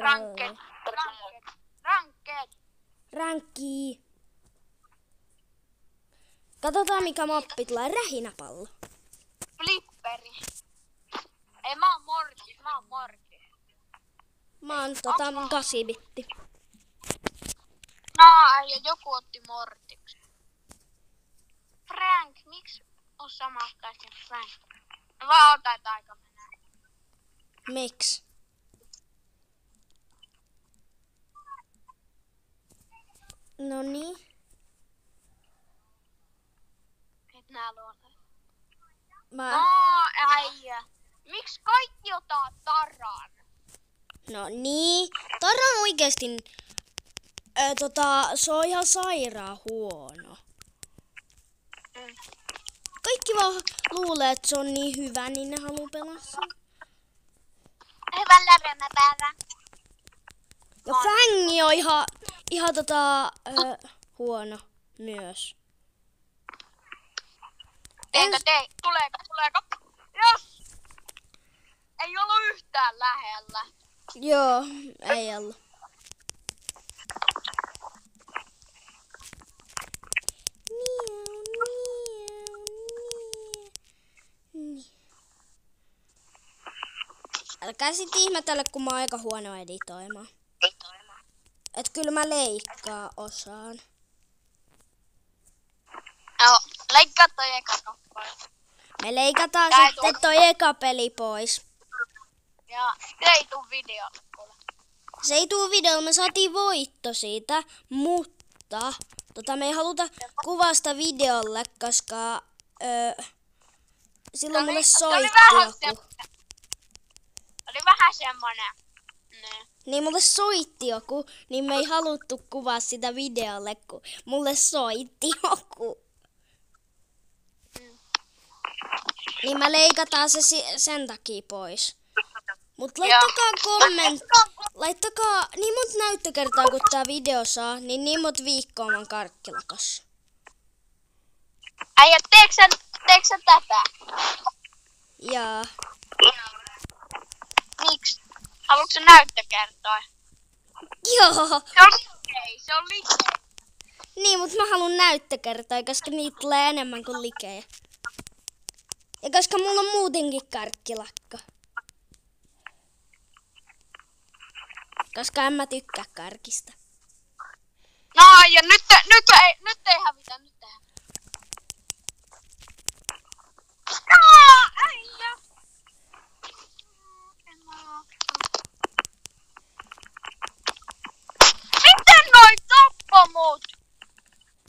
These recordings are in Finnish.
Ranked. Rankkii. Katsotaan mikä mappi tulee. Rähinäpallo. Flipperi. Ei, mä oon Mortis. Mä oon 8-bitti. No, ja joku otti Mortiksen. Frank, miksi on samanlainen Frank? No vaan ota, että aika menee. Miksi? Noniin. Et nää luolee. Mä... Äijä. Miksi kaikki ottaa Taran? No niin. Tara on oikeesti... se on ihan sairaan huono. Kaikki vaan luulee, että se on niin hyvä, niin ne haluu pelaa sen. Hyvän lämpäpäivän. Ja Fangi on ihan huono myös. Tuleeko? Jos! Ei ollut yhtään lähellä. Joo, ei ollut. Älkää sit ihmetellä, kun mä oon aika huono editoimaan. Et kyllä mä leikkaa osaan. Joo, leikkaa toi eka kappale. Me leikataan Tää ei sitten toi eka peli pois. Ja se ei tuu videolle kuule. Se ei tuu videolle, me saatiin voitto siitä, mutta me ei haluta kuvasta videolle, koska silloin mulle soitti joku. Oli vähän semmonen. Niin mulle soitti joku, niin me ei haluttu kuvaa sitä videolle, kun mulle soitti joku. Niin me leikataan se sen takia pois. Mut laittakaa laittakaa niin monta näyttökertaa kun tää video saa, niin monta viikkoa mä oon karkkilakossa. Äijä, teeksä tätä? Jaa. Miksi? Haluatko näyttökertoa? Joo. Se on likei. Niin, mut mä haluan näyttökertoja, koska niitä tulee enemmän kuin likejä. Ja koska mulla on muutenkin karkkilakko. Koska en mä tykkää karkista. No ja nyt ei hävitä, äijä! Miten noin tappo mut?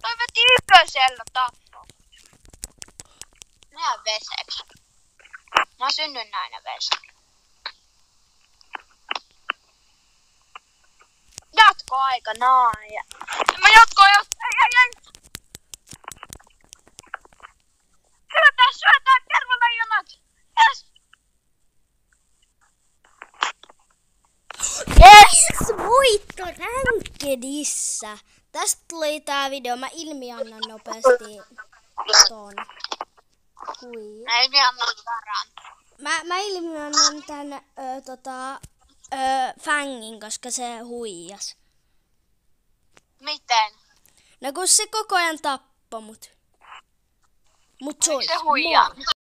Toi veti ykkösellä tappo. Mä oon veseksi. Mä oon synnynnäinen veseksi. Jatkoaika, naaja. Mä jatkoin. Syötään kervaleijonat. Yes. Yes! Voitto Rankedissa! Tästä tuli tää video. Mä ilmiannan nopeasti ton. Hui. Mä ilmiannan Taran. Mä ilmiannan tän Fangin, koska se huijas. Miten? No kun se koko ajan tappoi mut. Mut se Miksi se huijaa?